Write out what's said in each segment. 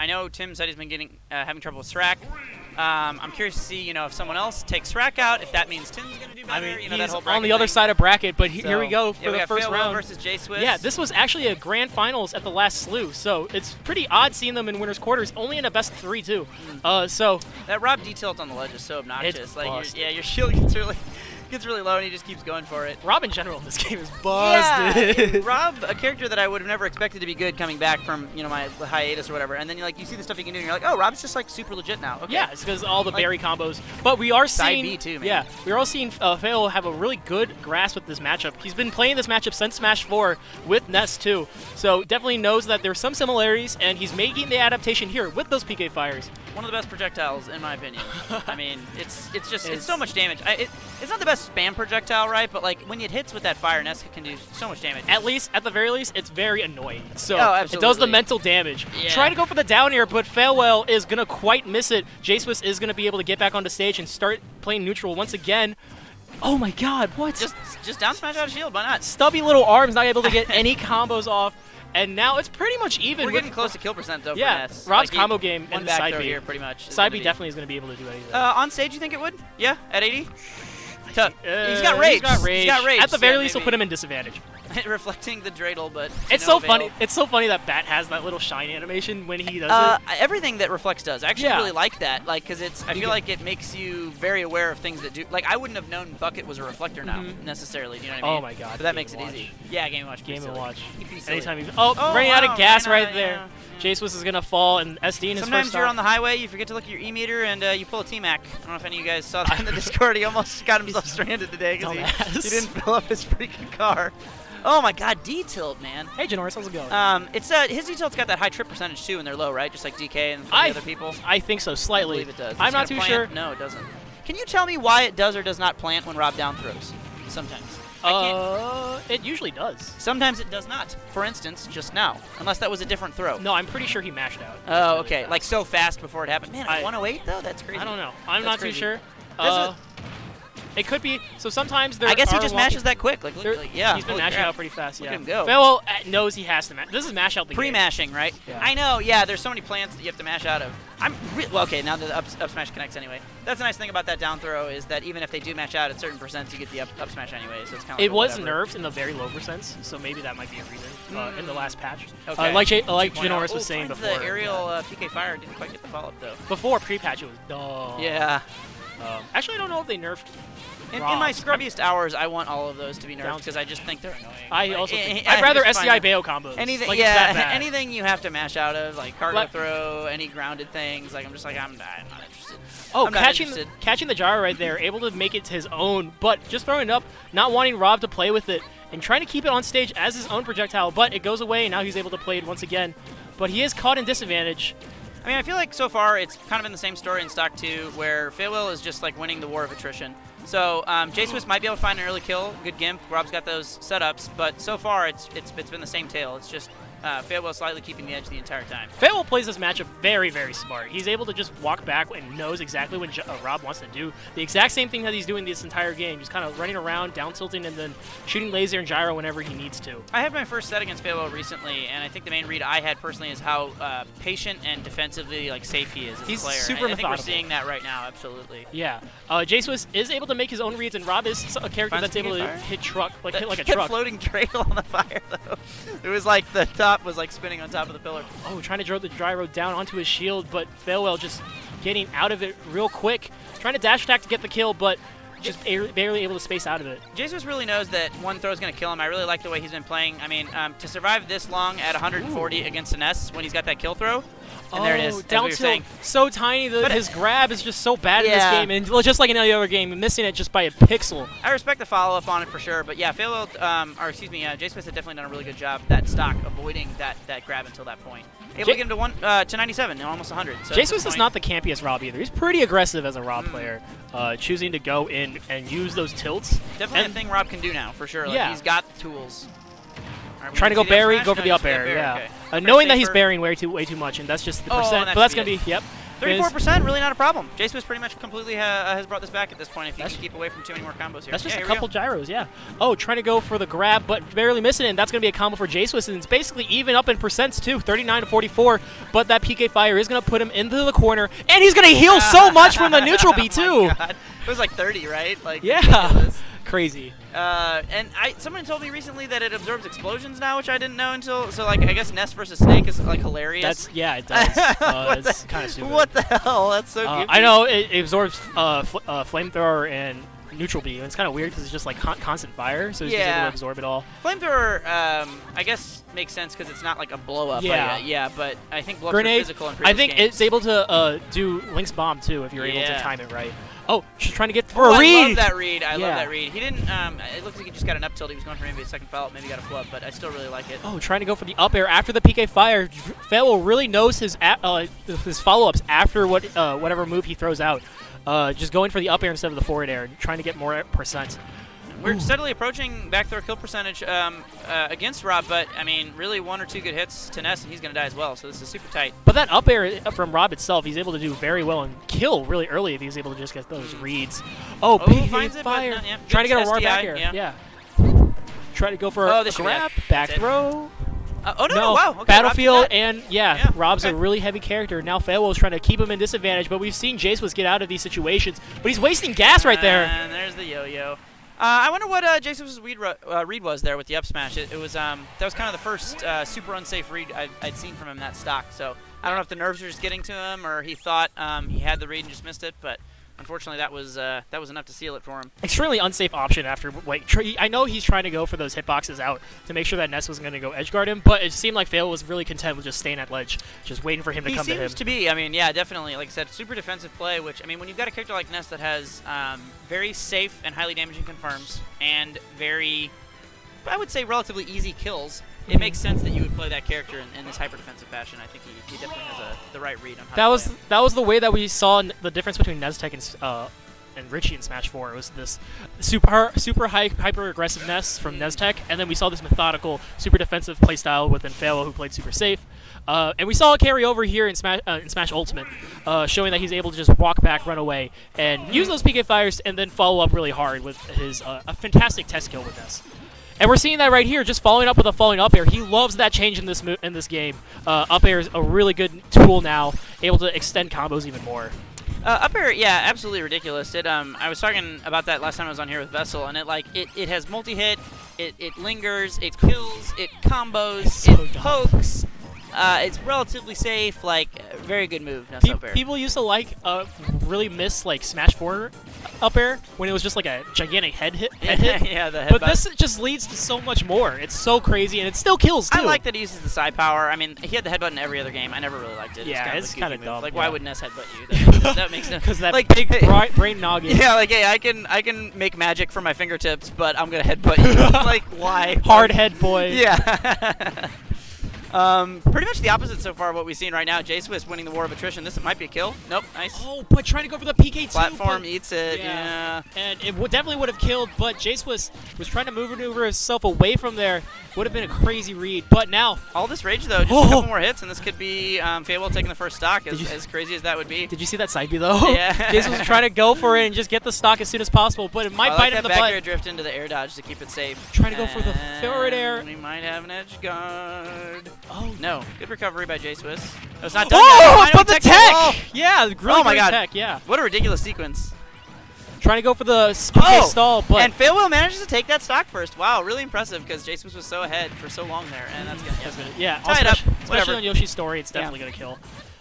I know Tim said he's been having trouble with Srac. I'm curious to see, if someone else takes Srac out, if that means Tim's going to do better. I mean, that he's whole on the other side of bracket, but here we go for we the got first round. versus JSwiss. Yeah, this was actually a grand finals at the last slew, so it's pretty odd seeing them in winners quarters, only in a best of 3 too. So that Rob D-tilt on the ledge is so obnoxious. It's your shield gets really low and he just keeps going for it. Rob in general in this game is busted. Yeah, Rob, a character that I would have never expected to be good coming back from my hiatus or whatever, and then you see the stuff he can do and you're like, oh, Rob's just super legit now. Okay. Yeah, it's because all the berry combos. But we are seeing B too, man. Yeah, we are all seeing Fail have a really good grasp with this matchup. He's been playing this matchup since Smash 4 with Ness too, so definitely knows that there's some similarities, and he's making the adaptation here with those PK fires. One of the best projectiles, in my opinion. I mean, it's so much damage. It's not the best spam projectile, right? But when it hits with that fire, Ness can do so much damage. At the very least, it's very annoying. So absolutely. It does the mental damage. Yeah. Try to go for the down air, but Failwell is gonna quite miss it. JSwiss is gonna be able to get back onto stage and start playing neutral once again. Oh my God! What? Just down smash out of shield. Why not? Stubby little arms, not able to get any combos off. And now it's pretty much even. We're getting close to kill percent, though, yeah, for Ness. Rob's combo game one and back side throw B here, pretty much. Side B definitely is going to be able to do anything. On stage, you think it would? Yeah, at 80? He's got rage. He's got rage. At the very least, we'll put him in disadvantage. Reflecting the dreidel, but it's so funny. It's so funny that Bat has that little shine animation when he does it. Everything that Reflects does, I actually really like that. Because I feel like it makes you very aware of things that do. I wouldn't have known Bucket was a reflector now necessarily. Do you know what I mean? Oh my God! But that makes it easy. Yeah, Game & Watch. Game & Watch. Anytime you. Running out of gas right there. Yeah. JSwiss is gonna fall, and SD in his Sometimes first you're stop. on the highway, you forget to look at your E-meter, and you pull a T-Mac. I don't know if any of you guys saw that in the Discord. He almost got himself stranded today because he didn't fill up his freaking car. Oh my God, D-tilt, man. Hey, Janoris, how's it going? His D-tilt's got that high trip percentage too, and they're low, right? Just like DK and the other people. I think so, slightly. I believe it does. I'm not too sure. No, it doesn't. Can you tell me why it does or does not plant when Rob down throws? Sometimes. It usually does. Sometimes it does not. For instance, just now. Unless that was a different throw. No, I'm pretty sure he mashed out. Oh, okay. Like so fast before it happened. Man, 108 though? That's crazy. I don't know. I'm not too sure. It could be. So sometimes there. I guess he just mashes that quick. Yeah. He's been mashing out pretty fast. Yeah. Look at him go. Failwell knows he has to mash. This is mash out the pre-mashing, right? Yeah. I know. Yeah. There's so many plants that you have to mash out of. Well, okay. Now the up smash connects anyway. That's the nice thing about that down throw is that even if they do mash out at certain percents, you get the up smash anyway. So it's kind of. It was nerfed in the very low percents, so maybe that might be a reason in the last patch. Okay. Like Janoris was saying before. The aerial PK fire didn't quite get the follow up though. Before pre-patch, it was dumb. Yeah. Actually, I don't know if they nerfed. In my scrubbiest hours, I want all of those to be nerfed because I just think they're annoying. I'd rather SDI Bayo combos. Anything, like, anything you have to mash out of, like cargo throw, any grounded things. I'm just like, I'm not interested. Oh, catching the gyro right there, able to make it to his own, but just throwing it up, not wanting Rob to play with it, and trying to keep it on stage as his own projectile, but it goes away, and now he's able to play it once again. But he is caught in disadvantage. I mean, I feel like so far it's kind of been the same story in Stock 2, where Failwell is just like winning the war of attrition. So JSwiss might be able to find an early kill, good gimp. Rob's got those setups, but so far it's been the same tale. It's just Failwell slightly keeping the edge the entire time. Failwell plays this matchup very, very smart. He's able to just walk back and knows exactly what Rob wants to do. The exact same thing that he's doing this entire game. Just kind of running around, down tilting, and then shooting laser and gyro whenever he needs to. I had my first set against Failwell recently, and I think the main read I had personally is how patient and defensively safe he is as a player. Super methodical. I think we're seeing that right now, absolutely. Yeah. JSwiss is able to make his own reads, and Rob is a character that's able to hit a truck. Floating dreidel on the fire, though. It was like the top was like spinning on top of the pillar. Oh, trying to draw the gyro down onto his shield, but Failwell just getting out of it real quick. Trying to dash attack to get the kill, but just barely able to space out of it. JSwiss really knows that one throw is going to kill him. I really like the way he's been playing. I mean, to survive this long at 140 against an S when he's got that kill throw, and there it is. Down tilt, so tiny that his grab is just so bad in this game, and just like in any other game, missing it just by a pixel. I respect the follow-up on it for sure, but yeah, JSwiss had definitely done a really good job that stock avoiding that grab until that point. Able to get him to 97, almost 100. So JSwiss is not the campiest Rob either. He's pretty aggressive as a Rob player, choosing to go in and use those tilts. Definitely a thing Rob can do now, for sure. He's got the tools. Right, trying to go berry, go for the up air, yeah. Knowing that he's burying way too much, and that's just the percent. But that's going to be, 34%, really not a problem. JSwiss pretty much completely has brought this back at this point if you can keep away from too many more combos here. That's just a couple gyros, yeah. Oh, trying to go for the grab, but barely missing it, and that's going to be a combo for JSwiss, and it's basically even up in percents, too, 39 to 44, but that PK Fire is going to put him into the corner, and he's going to heal so much from the neutral B, too. Oh God. It was like 30, right? Like, yeah. ridiculous. Crazy. And someone told me recently that it absorbs explosions now, which I didn't know until. So like, I guess Nest versus Snake is like hilarious. Yeah, it does. It's kind of stupid. What the hell? That's so goofy. I know it absorbs flamethrower and neutral beam. It's kind of weird because it's just like constant fire, so he's just able to absorb it all. Flamethrower, I guess makes sense because it's not like a blow up. Yeah, but I think blow-ups Grenade, are physical in previous I think games. it's able to do Link's bomb too if you're able to time it right. Oh, she's trying to get for a read. I love that read. I love that read. He didn't. It looks like he just got an up tilt. He was going for maybe a second follow-up, maybe got a flub, but I still really like it. Oh, trying to go for the up air after the PK Fire. Fail really knows his follow-ups after whatever move he throws out. Just going for the up air instead of the forward air, trying to get more percent. We're steadily approaching back throw kill percentage against Rob, but I mean, really 1 or 2 good hits to Ness, and he's going to die as well. So this is super tight. But that up air from Rob itself, he's able to do very well and kill really early if he's able to just get those reads. Oh, PK Fire, trying to get a Roar back air. Yeah. Try to go for a grab, back throw. No, wow. Okay, Battlefield, and Rob's a really heavy character. Now Failwell's trying to keep him in disadvantage, but we've seen JSwiss get out of these situations. But he's wasting gas right there. And there's the yo-yo. I wonder what JSwiss's read was there with the up smash. It was that was kind of the first super unsafe read I'd seen from him that stock. So I don't know if the nerves were just getting to him or he thought he had the read and just missed it, but unfortunately that was enough to seal it for him. Extremely unsafe option after I know he's trying to go for those hitboxes out to make sure that Ness wasn't going to go edge guard him, but it seemed like Fail was really content with just staying at ledge, just waiting for him to come to him. He seems to be. I mean, yeah, definitely. Like I said, super defensive play, which, I mean, when you've got a character like Ness that has very safe and highly damaging confirms and very, I would say, relatively easy kills, it makes sense that you would play that character in this hyper-defensive fashion. I think he definitely has the right read on how to play him. That was the way that we saw the difference between Neztec and Richie in Smash 4. It was this super hyper aggressiveness from Neztec, and then we saw this methodical, super defensive playstyle within Failo, who played super safe. And we saw it carry over here in Smash Ultimate, showing that he's able to just walk back, run away, and use those PK Fires, and then follow up really hard with his a fantastic test kill with this. And we're seeing that right here, just following up with a falling up air. He loves that change in this game. Up air is a really good tool now, able to extend combos even more. Up air, yeah, absolutely ridiculous. I was talking about that last time I was on here with Vessel, and it has multi-hit, it lingers, it kills, it combos, it pokes. It's relatively safe, like, very good move. Up air. People used to really miss like Smash 4 up air when it was just like a gigantic head hit. Yeah, the headbutt. But this just leads to so much more. It's so crazy, and it still kills too. I like that he uses the side power. I mean, he had the headbutt in every other game. I never really liked it. Yeah, it's kind of dumb. Like, why would Ness headbutt you? That makes sense. Because that like, big brain noggin. Yeah, like, hey, I can make magic from my fingertips, but I'm gonna headbutt you. Like, why? Hard head boy. Yeah. Pretty much the opposite so far of what we've seen right now. JSwiss winning the war of attrition. This might be a kill. Nope, nice. Oh, but trying to go for the PK2. Platform eats it, yeah. And it definitely would have killed, but JSwiss was trying to maneuver himself away from there. Would have been a crazy read, but now... All this rage, though, just a couple more hits, and this could be Fable taking the first stock, as crazy as that would be. Did you see that side B, though? Yeah. JSwiss was trying to go for it and just get the stock as soon as possible, but it might bite him in the butt. back air drift into the air dodge to keep it safe. Trying to go for the forward air. We might have an edge guard. Oh, no. Good recovery by JSwiss. It's not done yet. Oh, but the tech! Yeah, really great tech, yeah. What a ridiculous sequence. Trying to go for the PK stall, but... And Failwell manages to take that stock first. Wow, really impressive, because JSwiss was so ahead for so long there, and that's gonna tie it up. Especially on Yoshi's story, it's definitely going to kill.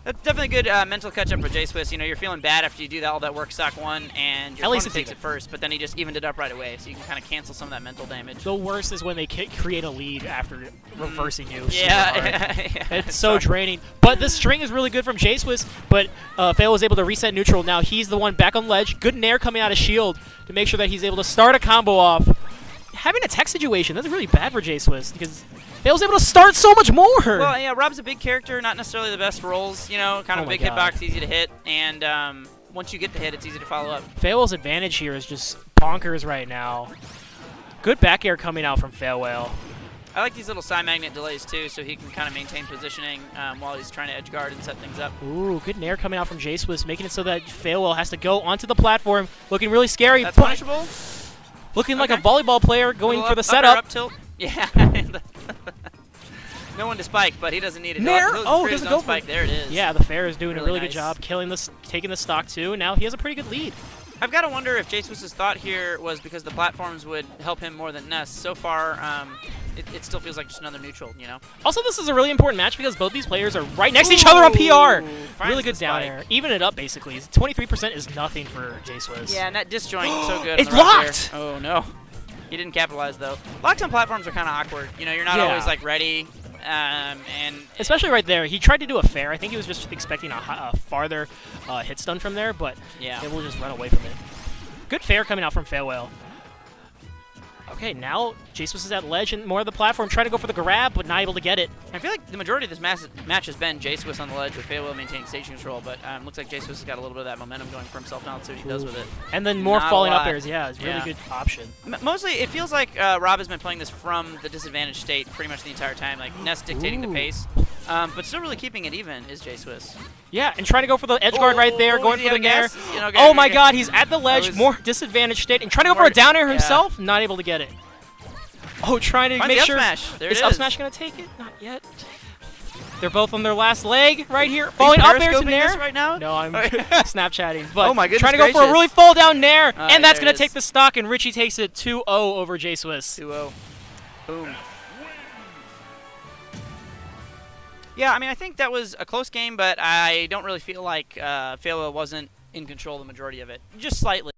That's definitely a good mental catch-up for JSwiss. You know, you're feeling bad after you do all that work stock one, and your opponent takes it first, but then he just evened it up right away, so you can kind of cancel some of that mental damage. The worst is when they create a lead after reversing you. Yeah. It's so draining. But this string is really good from JSwiss, but Fail was able to reset neutral. Now he's the one back on ledge. Good nair coming out of shield to make sure that he's able to start a combo off. Having a tech situation, that's really bad for JSwiss, because Fail's able to start so much more. Well, yeah, Rob's a big character, not necessarily the best rolls, you know, kind of a big hitbox, easy to hit, and once you get the hit, it's easy to follow up. Failwell's advantage here is just bonkers right now. Good back air coming out from Failwell. I like these little side magnet delays too, so he can kind of maintain positioning while he's trying to edge guard and set things up. Ooh, good nair coming out from JSwiss, making it so that Failwell has to go onto the platform, looking really scary. That's punishable. Looking like a volleyball player going for the setup. Up tilt. Yeah. No one to spike, but he doesn't need it. Nair. Oh, doesn't go for spike. There it is. Yeah, the fair is doing a really nice. good job killing this, taking the stock too. And now he has a pretty good lead. I've got to wonder if JSwiss's thought here was because the platforms would help him more than Ness. So far, it still feels like just another neutral, you know? Also, this is a really important match because both these players are right next to each other on PR. Really good down air. Even it up, basically. 23% is nothing for JSwiss. Yeah, and that disjoint so good. It's locked! Oh, no. He didn't capitalize, though. Locked-on platforms are kind of awkward. You know, you're not always, like, ready. And especially right there. He tried to do a fair. I think he was just expecting a farther hit stun from there, but it will just run away from it. Good fair coming out from Fairwell. Okay, now JSwiss is at ledge and more of the platform, trying to go for the grab, but not able to get it. I feel like the majority of this match has been JSwiss on the ledge with Fairwell maintaining stage control, but looks like JSwiss has got a little bit of that momentum going for himself now. Let's see what he does with it. And then more falling up airs. Yeah, it's a really good option. Mostly, it feels like Rob has been playing this from the disadvantaged state pretty much the entire time, like Ness dictating the pace, but still really keeping it even is JSwiss. Yeah, and trying to go for the edge guard right there, going for the nair. Oh my god, he's at the ledge, more disadvantaged state, and trying to go for a down air himself, not able to get it. Oh, trying to make sure. Is up smash going to take it? Not yet. They're both on their last leg right here. Falling up air to nair. Right now? No, I'm Snapchatting. But oh my goodness trying to go for a really fall down nair. And that's going to take the stock, and Richie takes it 2-0 over JSwiss. 2-0. Boom. Yeah, I mean, I think that was a close game, but I don't really feel like Fairwell wasn't in control the majority of it. Just slightly.